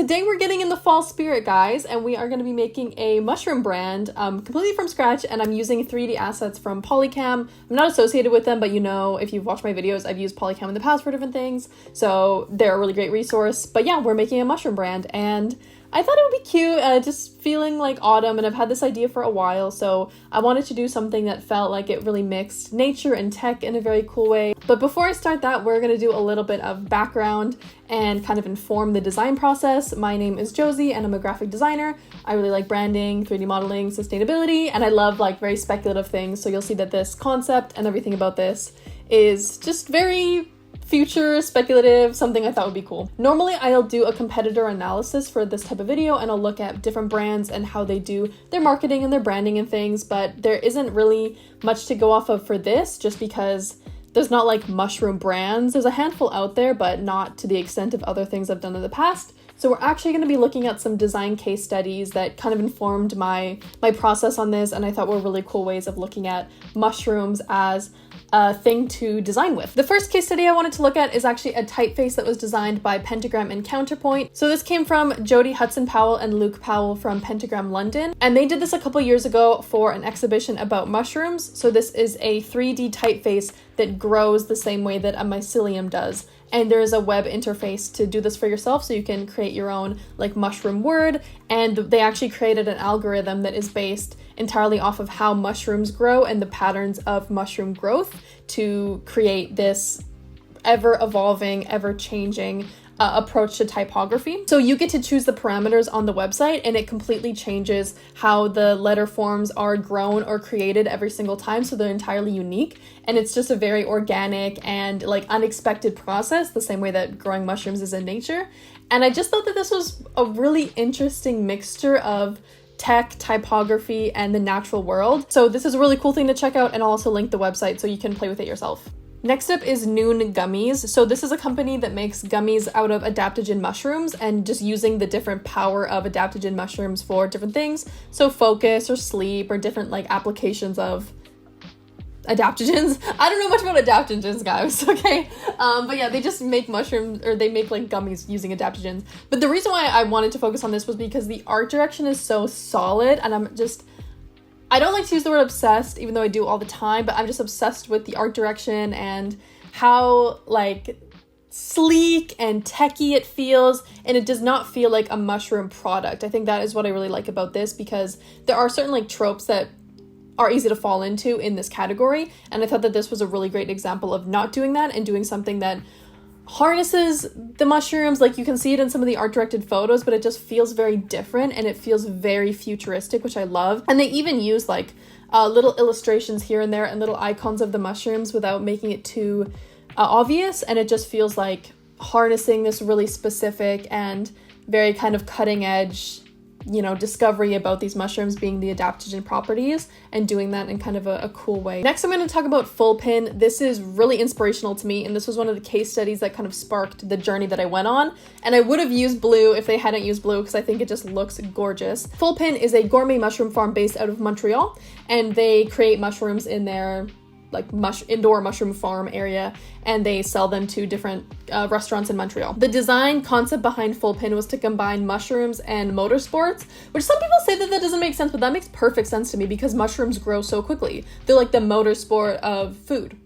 Today we're getting in the fall spirit, guys, and we are going to be making a mushroom brand completely from scratch, and I'm using 3D assets from Polycam. I'm not associated with them, but you know, if you've watched my videos, I've used Polycam in the past for different things, so they're a really great resource. But yeah, we're making a mushroom brand, and I thought it would be cute, just feeling like autumn, and I've had this idea for a while, so I wanted to do something that felt like it really mixed nature and tech in a very cool way. But before I start that, we're going to do a little bit of background and kind of inform the design process. My name is Josie, and I'm a graphic designer. I really like branding, 3D modeling, sustainability, and I love like very speculative things, so you'll see that this concept and everything about this is just very future, speculative, something I thought would be cool. Normally, I'll do a competitor analysis for this type of video, and I'll look at different brands and how they do their marketing and their branding and things, but there isn't really much to go off of for this, just because there's not like mushroom brands. There's a handful out there, but not to the extent of other things I've done in the past. So we're actually going to be looking at some design case studies that kind of informed my process on this, and I thought were really cool ways of looking at mushrooms as a thing to design with. The first case study I wanted to look at is actually a typeface that was designed by Pentagram and Counterpoint. So this came from Jody Hudson Powell and Luke Powell from Pentagram London, and they did this a couple years ago for an exhibition about mushrooms. So this is a 3D typeface that grows the same way that a mycelium does. And there's a web interface to do this for yourself, so you can create your own like mushroom word, and they actually created an algorithm that is based entirely off of how mushrooms grow and the patterns of mushroom growth to create this ever-evolving, ever-changing approach to typography. So you get to choose the parameters on the website, and it completely changes how the letter forms are grown or created every single time, so they're entirely unique, and it's just a very organic and like unexpected process, the same way that growing mushrooms is in nature. And I just thought that this was a really interesting mixture of tech, typography, and the natural world. So this is a really cool thing to check out, and I'll also link the website so you can play with it yourself. Next up is Noon Gummies. So this is a company that makes gummies out of adaptogen mushrooms, and just using the different power of adaptogen mushrooms for different things. So focus or sleep or different like applications of adaptogens. I don't know much about adaptogens, guys, okay? But yeah, they just make mushrooms, or they make like gummies using adaptogens. But the reason why I wanted to focus on this was because the art direction is so solid, and I don't like to use the word obsessed, even though I do all the time, but I'm just obsessed with the art direction and how like sleek and techy it feels, and it does not feel like a mushroom product. I think that is what I really like about this, because there are certain like tropes that are easy to fall into in this category, and I thought that this was a really great example of not doing that and doing something that harnesses the mushrooms. Like you can see it in some of the art directed photos, but it just feels very different, and it feels very futuristic, which I love. And they even use like little illustrations here and there and little icons of the mushrooms without making it too obvious, and it just feels like harnessing this really specific and very kind of cutting edge, you know, discovery about these mushrooms being the adaptogen properties, and doing that in kind of a cool way. Next, I'm going to talk about Full Pin. This is really inspirational to me, and this was one of the case studies that kind of sparked the journey that I went on. And I would have used blue if they hadn't used blue, because I think it just looks gorgeous. Full Pin is a gourmet mushroom farm based out of Montreal, and they create mushrooms in their like indoor mushroom farm area, and they sell them to different restaurants in Montreal. The design concept behind Full Pin was to combine mushrooms and motorsports, which some people say that doesn't make sense, but that makes perfect sense to me, because mushrooms grow so quickly. They're like the motorsport of food.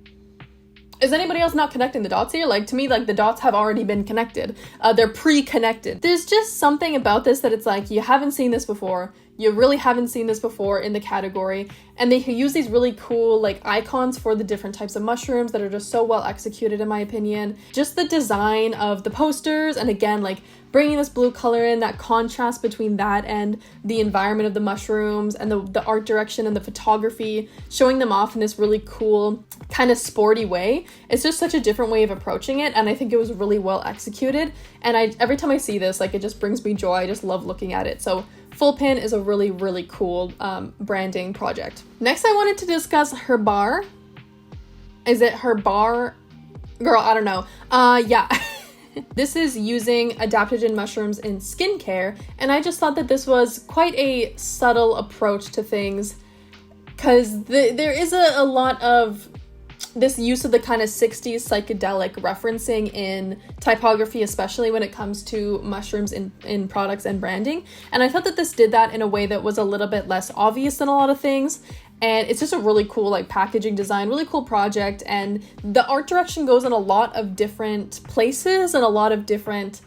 Is anybody else not connecting the dots here? Like, to me, like the dots have already been connected. They're pre-connected. There's just something about this that it's like, you haven't seen this before. You really haven't seen this before in the category. And they use these really cool like icons for the different types of mushrooms that are just so well executed, in my opinion. Just the design of the posters, and again, like bringing this blue color in, that contrast between that and the environment of the mushrooms, and the art direction and the photography, showing them off in this really cool kind of sporty way. It's just such a different way of approaching it, and I think it was really well executed. And every time I see this, like, it just brings me joy. I just love looking at it. So Full Pin is a really, really cool branding project. Next, I wanted to discuss Herbar. Is it Herbar? Girl, I don't know. Yeah. This is using adaptogen mushrooms in skincare, and I just thought that this was quite a subtle approach to things, because there is a lot of this use of the kind of 60s psychedelic referencing in typography, especially when it comes to mushrooms in products and branding. And I thought that this did that in a way that was a little bit less obvious than a lot of things. And it's just a really cool like packaging design, really cool project. And the art direction goes in a lot of different places and a lot of different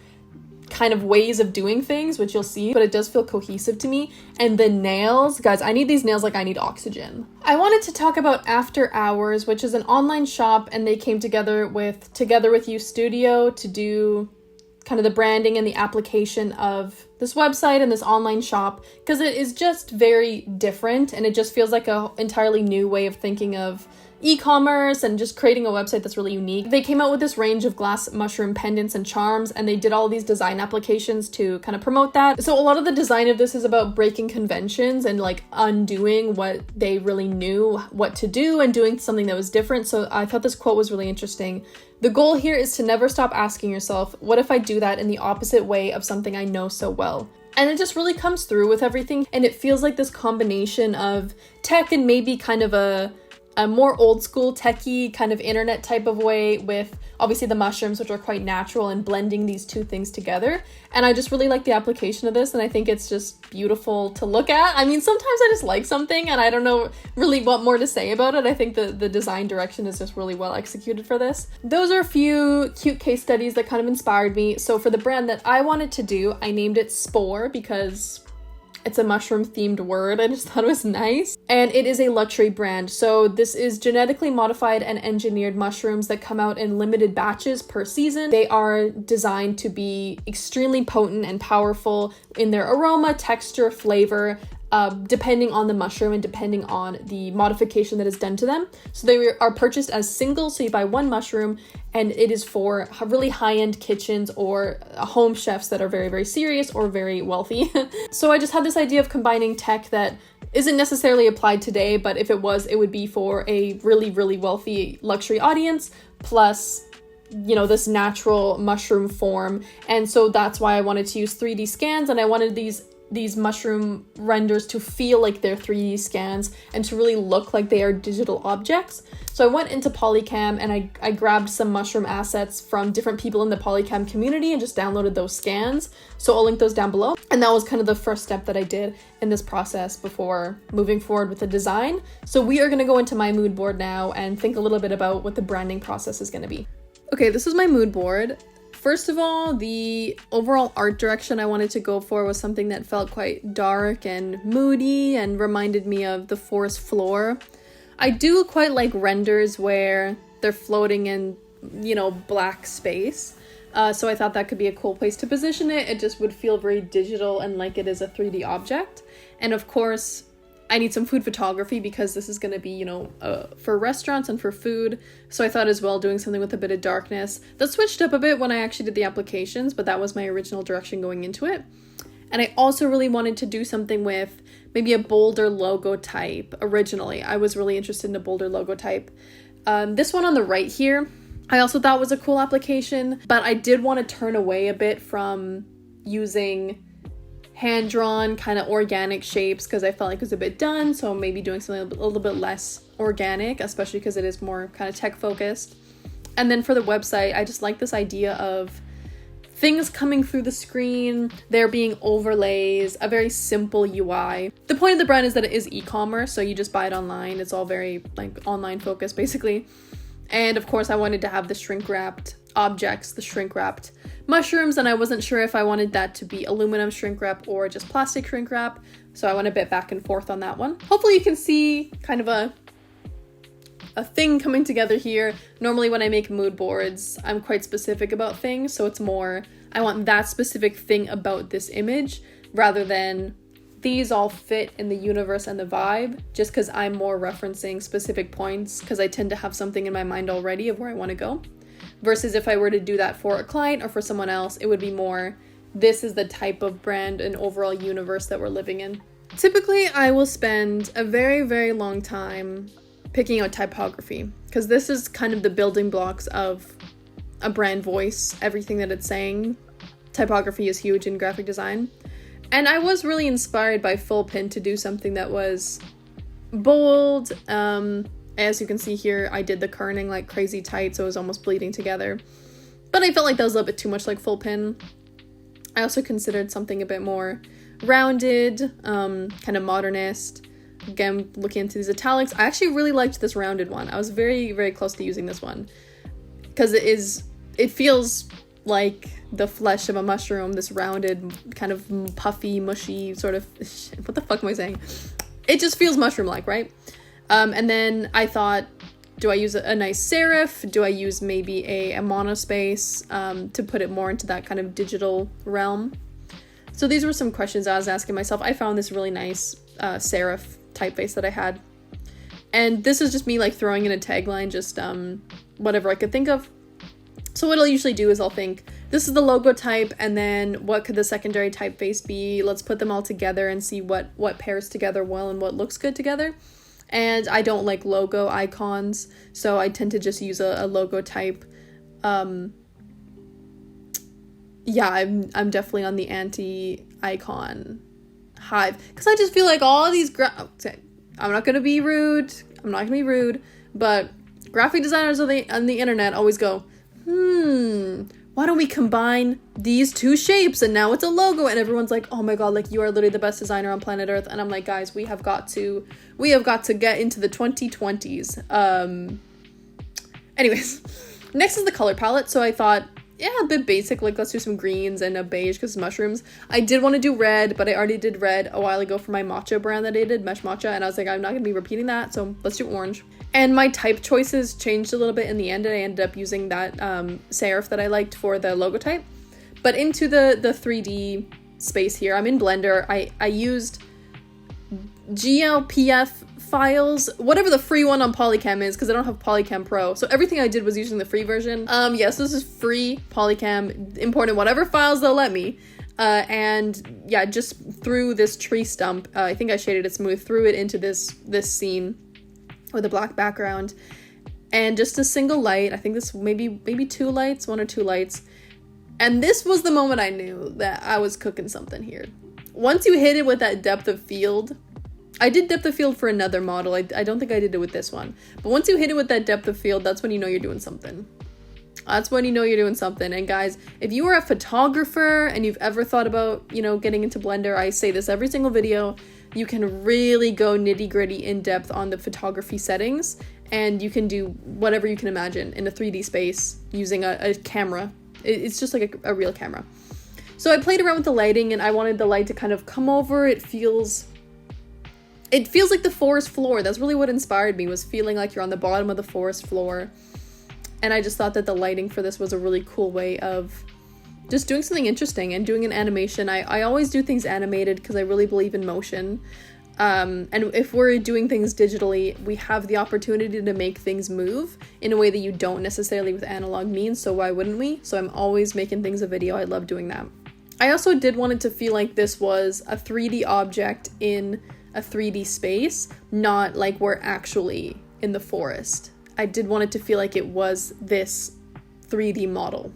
kind of ways of doing things, which you'll see, but it does feel cohesive to me. And the nails, guys, I need these nails like I need oxygen. I wanted to talk about After Hours, which is an online shop, and they came together with You Studio to do kind of the branding and the application of this website and this online shop, because it is just very different and it just feels like a entirely new way of thinking of e-commerce and just creating a website that's really unique. They came out with this range of glass mushroom pendants and charms, and they did all these design applications to kind of promote that. So a lot of the design of this is about breaking conventions and like undoing what they really knew what to do and doing something that was different. So I thought this quote was really interesting. The goal here is to never stop asking yourself, what if I do that in the opposite way of something I know so well? And it just really comes through with everything. And it feels like this combination of tech and maybe kind of a more old school techie kind of internet type of way, with obviously the mushrooms, which are quite natural, and blending these two things together. And I just really like the application of this, and I think it's just beautiful to look at. I mean, sometimes I just like something and I don't know really what more to say about it. I think the design direction is just really well executed for this. Those are a few cute case studies that kind of inspired me. So for the brand that I wanted to do, I named it Spore because it's a mushroom themed word. I just thought it was nice. And it is a luxury brand. So this is genetically modified and engineered mushrooms that come out in limited batches per season. They are designed to be extremely potent and powerful in their aroma, texture, flavor, depending on the mushroom and depending on the modification that is done to them. So they are purchased as singles, so you buy one mushroom, and it is for really high-end kitchens or home chefs that are very, very serious or very wealthy. So I just had this idea of combining tech that isn't necessarily applied today, but if it was, it would be for a really, really wealthy luxury audience, plus this natural mushroom form. And so that's why I wanted to use 3D scans, and I wanted these mushroom renders to feel like they're 3D scans and to really look like they are digital objects. So I went into Polycam and I grabbed some mushroom assets from different people in the Polycam community and just downloaded those scans. So I'll link those down below. And that was kind of the first step that I did in this process before moving forward with the design. So we are going to go into my mood board now and think a little bit about what the branding process is going to be. Okay, this is my mood board. First of all, the overall art direction I wanted to go for was something that felt quite dark and moody and reminded me of the forest floor. I do quite like renders where they're floating in, black space. So I thought that could be a cool place to position it. It just would feel very digital and like it is a 3D object. And of course, I need some food photography because this is going to be, for restaurants and for food. So I thought as well doing something with a bit of darkness. That switched up a bit when I actually did the applications, but that was my original direction going into it. And I also really wanted to do something with maybe a bolder logo type. Originally, I was really interested in a bolder logo type. This one on the right here, I also thought was a cool application, but I did want to turn away a bit from using hand-drawn kind of organic shapes because I felt like it was a bit done, so maybe doing something a little bit less organic, especially because it is more kind of tech focused. And then for the website, I just like this idea of things coming through the screen, there being overlays, a very simple UI. The point of the brand is that it is e-commerce, so you just buy it online. It's all very online focused basically. And of course I wanted to have the shrink wrapped objects, the shrink wrapped mushrooms, and I wasn't sure if I wanted that to be aluminum shrink wrap or just plastic shrink wrap, so I went a bit back and forth on that one. Hopefully you can see kind of a thing coming together here. Normally when I make mood boards, I'm quite specific about things, so it's more, I want that specific thing about this image rather than these all fit in the universe and the vibe, just because I'm more referencing specific points because I tend to have something in my mind already of where I want to go. Versus if I were to do that for a client or for someone else, it would be more, this is the type of brand and overall universe that we're living in. Typically, I will spend a very, very long time picking out typography because this is kind of the building blocks of a brand voice, everything that it's saying. Typography is huge in graphic design. And I was really inspired by Full Pin to do something that was bold, As you can see here, I did the kerning like crazy tight, so it was almost bleeding together. But I felt like that was a little bit too much like full pin. I also considered something a bit more rounded, kind of modernist. Again, looking into these italics, I actually really liked this rounded one. I was very, very close to using this one because it feels like the flesh of a mushroom, this rounded, kind of puffy, mushy sort of, what the fuck am I saying? It just feels mushroom-like, right? And then I thought, do I use a nice serif? Do I use maybe a monospace to put it more into that kind of digital realm? So these were some questions I was asking myself. I found this really nice serif typeface that I had. And this is just me like throwing in a tagline, just whatever I could think of. So what I'll usually do is I'll think, this is the logo type, and then what could the secondary typeface be? Let's put them all together and see what pairs together well and what looks good together. And I don't like logo icons, so I tend to just use a logo type. Yeah, I'm definitely on the anti-icon hive, because I just feel like all these I'm not gonna be rude, but graphic designers on the internet always go, why don't we combine these two shapes and now it's a logo? And everyone's like, oh my god, like you are literally the best designer on planet Earth. And I'm like, guys, we have got to get into the 2020s. Anyways, next is the color palette. So I thought, yeah, a bit basic, like let's do some greens and a beige because mushrooms. I did want to do red, but I already did red a while ago for my matcha brand that I did, Mesh Matcha, and I was like, I'm not gonna be repeating that, so let's do orange. And my type choices changed a little bit in the end, and I ended up using that serif that I liked for the logo type. But into the 3D space here, I'm in Blender. I used GLPF files, whatever the free one on Polycam is, because I don't have Polycam Pro. So everything I did was using the free version. Yes, this is free Polycam, imported whatever files they'll let me. And yeah, just threw this tree stump, I think I shaded it smooth, threw it into this scene with a black background. And just a single light, I think this maybe two lights, one or two lights. And this was the moment I knew that I was cooking something here. Once you hit it with that depth of field, I did depth of field for another model. I don't think I did it with this one. But once you hit it with that depth of field, that's when you know you're doing something. That's when you know you're doing something. And guys, if you are a photographer and you've ever thought about, getting into Blender, I say this every single video, you can really go nitty gritty in depth on the photography settings, and you can do whatever you can imagine in a 3D space using a camera. It's just like a real camera. So I played around with the lighting, and I wanted the light to kind of come over. It feels like the forest floor. That's really what inspired me, was feeling like you're on the bottom of the forest floor. And I just thought that the lighting for this was a really cool way of just doing something interesting and doing an animation. I always do things animated because I really believe in motion. And if we're doing things digitally, we have the opportunity to make things move in a way that you don't necessarily with analog means, so why wouldn't we? So I'm always making things a video. I love doing that. I also did want it to feel like this was a 3D object in a 3D space, not like we're actually in the forest. I did want it to feel like it was this 3D model.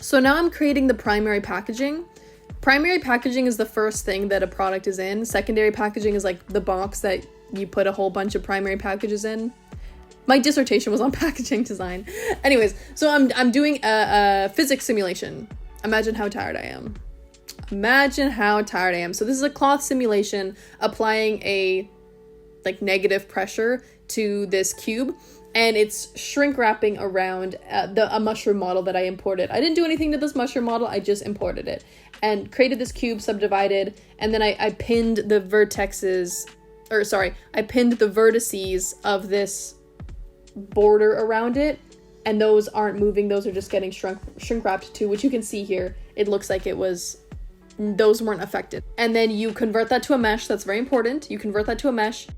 So now I'm creating the primary packaging. Primary packaging is the first thing that a product is in. Secondary packaging is like the box that you put a whole bunch of primary packages in. My dissertation was on packaging design. Anyways, so I'm doing a physics simulation. Imagine how tired I am. Imagine how tired I am. So this is a cloth simulation applying a negative pressure to this cube, and it's shrink wrapping around a mushroom model that I imported. I didn't do anything to this mushroom model, I just imported it and created this cube, subdivided, and then I pinned the vertices, or sorry, I pinned the vertices of this border around it, and those aren't moving, those are just getting shrink wrapped too, which you can see here. It looks like it was, those weren't affected. And then you convert that to a mesh, that's very important. You convert that to a mesh.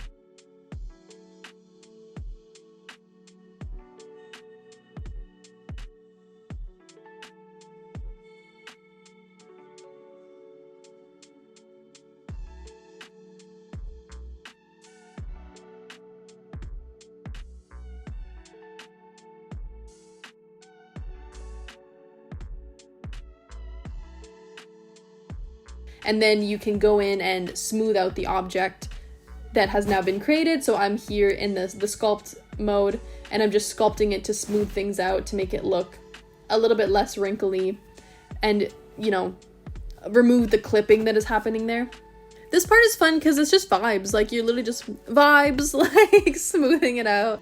And then you can go in and smooth out the object that has now been created. So I'm here in the sculpt mode, and I'm just sculpting it to smooth things out, to make it look a little bit less wrinkly, and, you know, remove the clipping that is happening there. This part is fun because it's just vibes, like you're literally just vibes, like smoothing it out.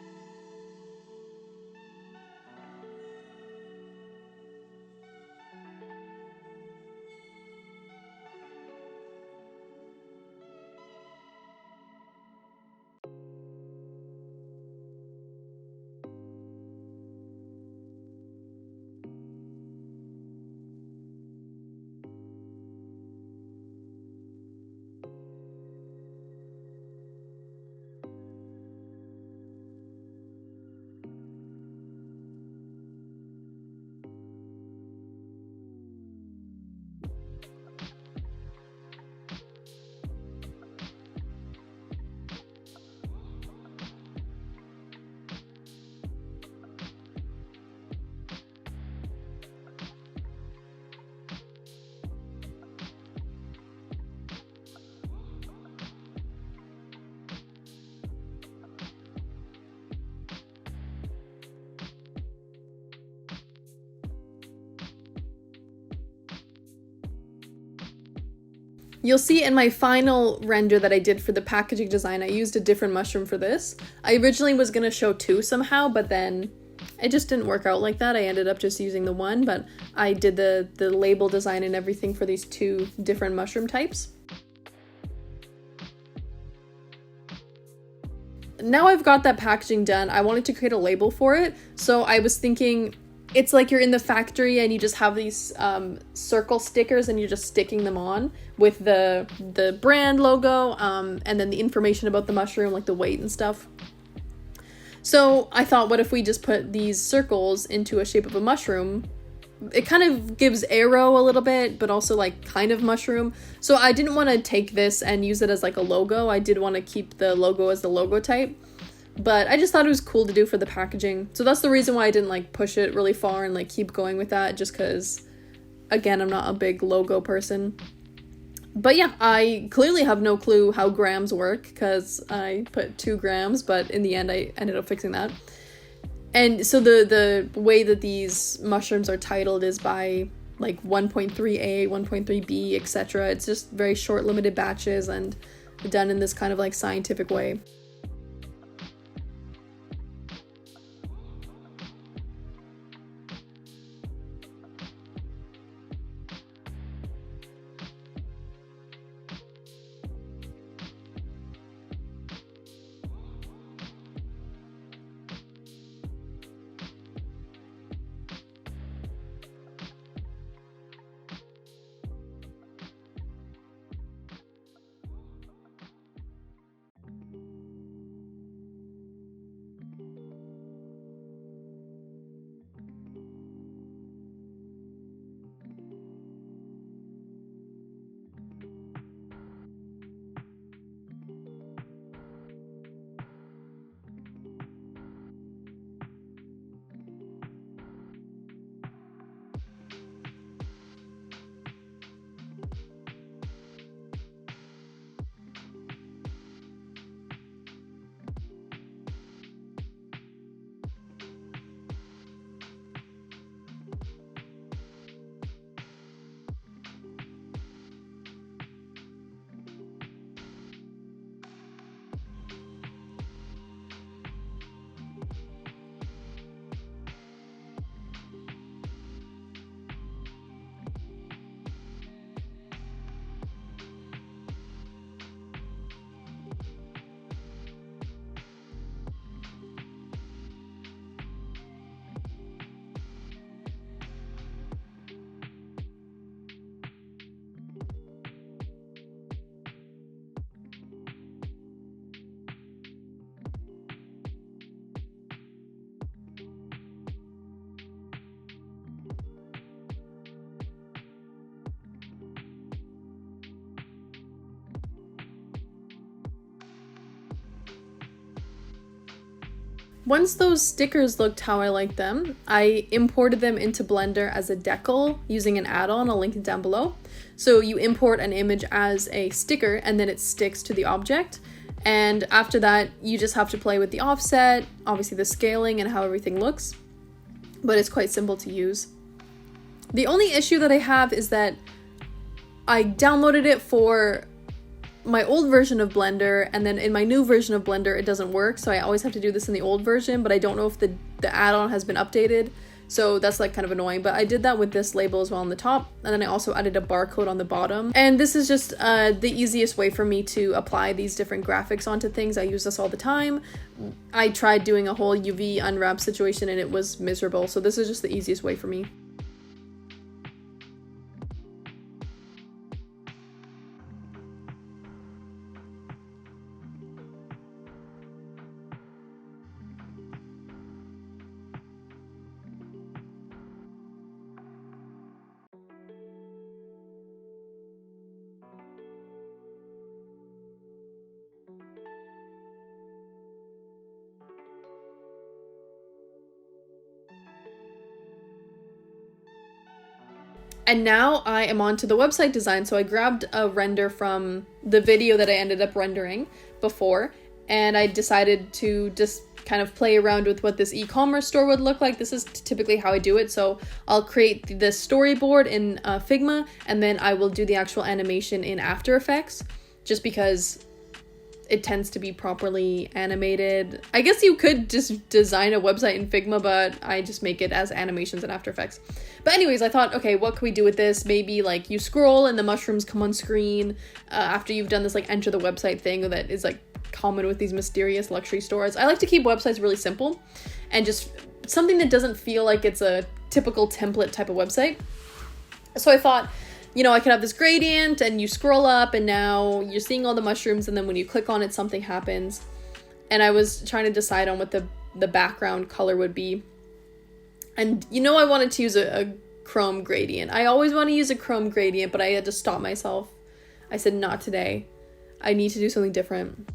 You'll see in my final render that I did for the packaging design, I used a different mushroom for this. I originally was gonna show two somehow, but then it just didn't work out like that. I ended up just using the one, but I did the label design and everything for these two different mushroom types. Now I've got that packaging done, I wanted to create a label for it, so I was thinking, it's like you're in the factory and you just have these circle stickers and you're just sticking them on with the brand logo, and then the information about the mushroom, like the weight and stuff. So I thought, what if we just put these circles into a shape of a mushroom? It kind of gives arrow a little bit, but also like kind of mushroom. So I didn't want to take this and use it as like a logo. I did want to keep the logo as the logo type. But I just thought it was cool to do for the packaging. So that's the reason why I didn't like push it really far and like keep going with that, just because, again, I'm not a big logo person. But yeah, I clearly have no clue how grams work because I put 2 grams, but in the end I ended up fixing that. And so the way that these mushrooms are titled is by like 1.3A, 1.3B, etc. It's just very short limited batches and done in this kind of like scientific way. Once those stickers looked how I liked them, I imported them into Blender as a decal using an add-on. I'll link it down below. So you import an image as a sticker and then it sticks to the object. And after that, you just have to play with the offset, obviously the scaling and how everything looks, but it's quite simple to use. The only issue that I have is that I downloaded it for my old version of Blender, and then in my new version of Blender it doesn't work, so I always have to do this in the old version, but I don't know if the add-on has been updated, so that's like kind of annoying. But I did that with this label as well on the top, and then I also added a barcode on the bottom. And this is just the easiest way for me to apply these different graphics onto things. I use this all the time. I tried doing a whole UV unwrap situation and it was miserable, so this is just the easiest way for me. And now I am on to the website design. So I grabbed a render from the video that I ended up rendering before, and I decided to just kind of play around with what this e-commerce store would look like. This is typically how I do it. So I'll create the storyboard in Figma, and then I will do the actual animation in After Effects, just because it tends to be properly animated. I guess you could just design a website in Figma, but I just make it as animations in After Effects. But anyways, I thought, okay, what can we do with this? Maybe like you scroll and the mushrooms come on screen after you've done this like enter the website thing that is like common with these mysterious luxury stores. I like to keep websites really simple and just something that doesn't feel like it's a typical template type of website. So I thought, you know, I could have this gradient and you scroll up and now you're seeing all the mushrooms, and then when you click on it, something happens. And I was trying to decide on what the background color would be. And you know, I wanted to use a chrome gradient. I always want to use a chrome gradient, but I had to stop myself. I said, not today. I need to do something different.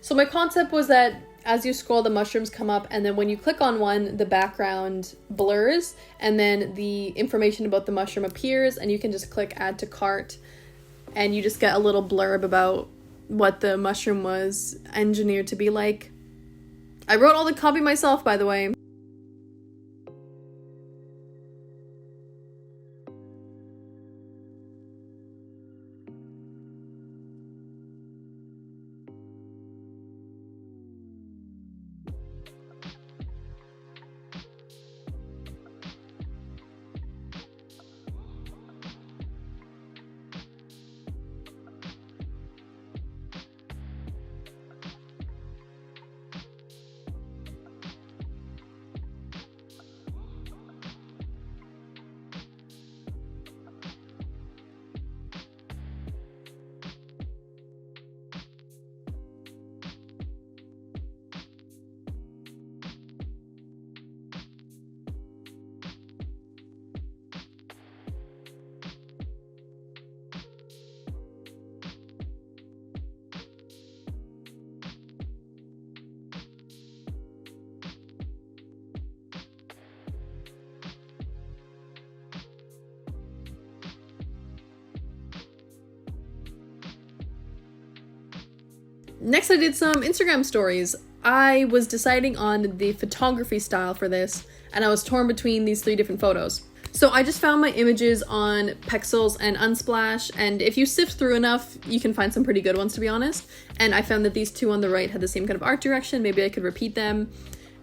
So my concept was that as you scroll, the mushrooms come up, and then when you click on one, the background blurs, and then the information about the mushroom appears, and you can just click add to cart, and you just get a little blurb about what the mushroom was engineered to be like. I wrote all the copy myself, by the way. Next, I did some Instagram stories. I was deciding on the photography style for this, and I was torn between these 3 different photos. So I just found my images on Pexels and Unsplash, and if you sift through enough, you can find some pretty good ones, to be honest. And I found that these 2 on the right had the same kind of art direction. Maybe I could repeat them.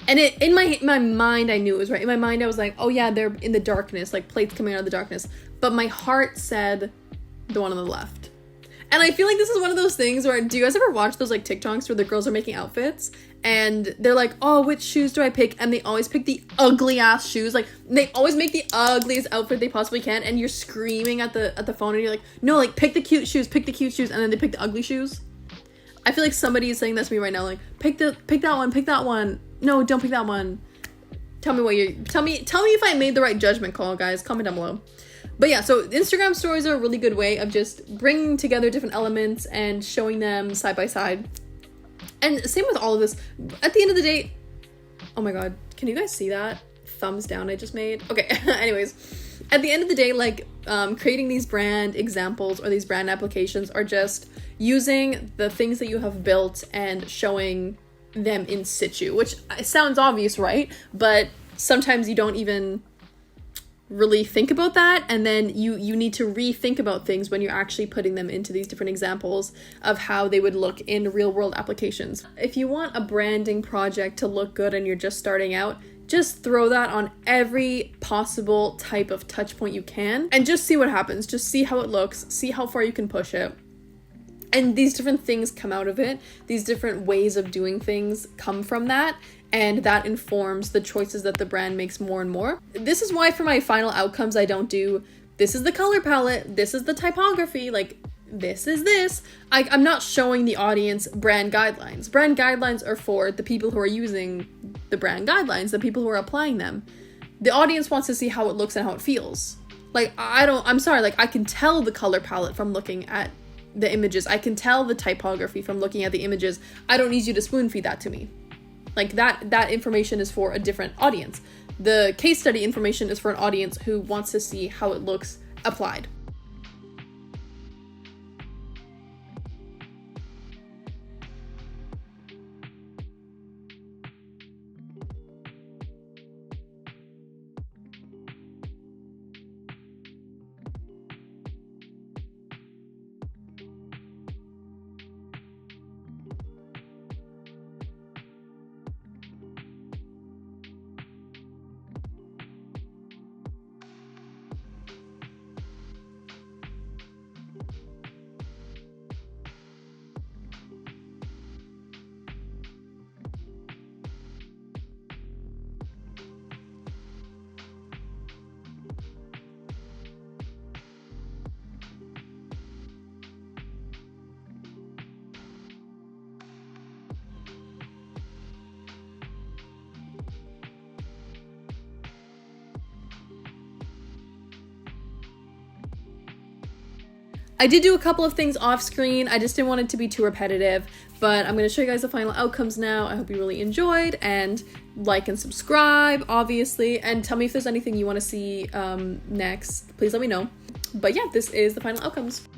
And in my mind, I knew it was right. In my mind, I was like, oh yeah, they're in the darkness, like plates coming out of the darkness. But my heart said the one on the left. And I feel like this is one of those things where, do you guys ever watch those like TikToks where the girls are making outfits and they're like, oh, which shoes do I pick? And they always pick the ugly ass shoes. Like they always make the ugliest outfit they possibly can, and you're screaming at the phone and you're like, no, like pick the cute shoes, and then they pick the ugly shoes. I feel like somebody is saying that to me right now, like, pick that one. No, don't pick that one. Tell me if I made the right judgment call, guys. Comment down below. But yeah, so Instagram stories are a really good way of just bringing together different elements and showing them side by side. And same with all of this. At the end of the day, oh my god, can you guys see that? Thumbs down I just made. Okay, anyways, at the end of the day, like, creating these brand examples or these brand applications are just using the things that you have built and showing them in situ, which sounds obvious, right? But sometimes you don't even really think about that, and then you need to rethink about things when you're actually putting them into these different examples of how they would look in real world applications. If you want a branding project to look good and you're just starting out, just throw that on every possible type of touch point you can and just see what happens. Just see how it looks, see how far you can push it. And these different things come out of it. These different ways of doing things come from that, and that informs the choices that the brand makes more and more. This is why for my final outcomes, I don't do, this is the color palette, this is the typography, like, this is this. I'm not showing the audience brand guidelines. Brand guidelines are for the people who are using the brand guidelines, the people who are applying them. The audience wants to see how it looks and how it feels. Like, I'm sorry, like, I can tell the color palette from looking at the images. I can tell the typography from looking at the images. I don't need you to spoon feed that to me. Like, that information is for a different audience. The case study information is for an audience who wants to see how it looks applied. I did do a couple of things off screen. I just didn't want it to be too repetitive, but I'm going to show you guys the final outcomes now. I hope you really enjoyed, and like and subscribe, obviously, and tell me if there's anything you want to see next. Please let me know. But yeah, this is the final outcomes.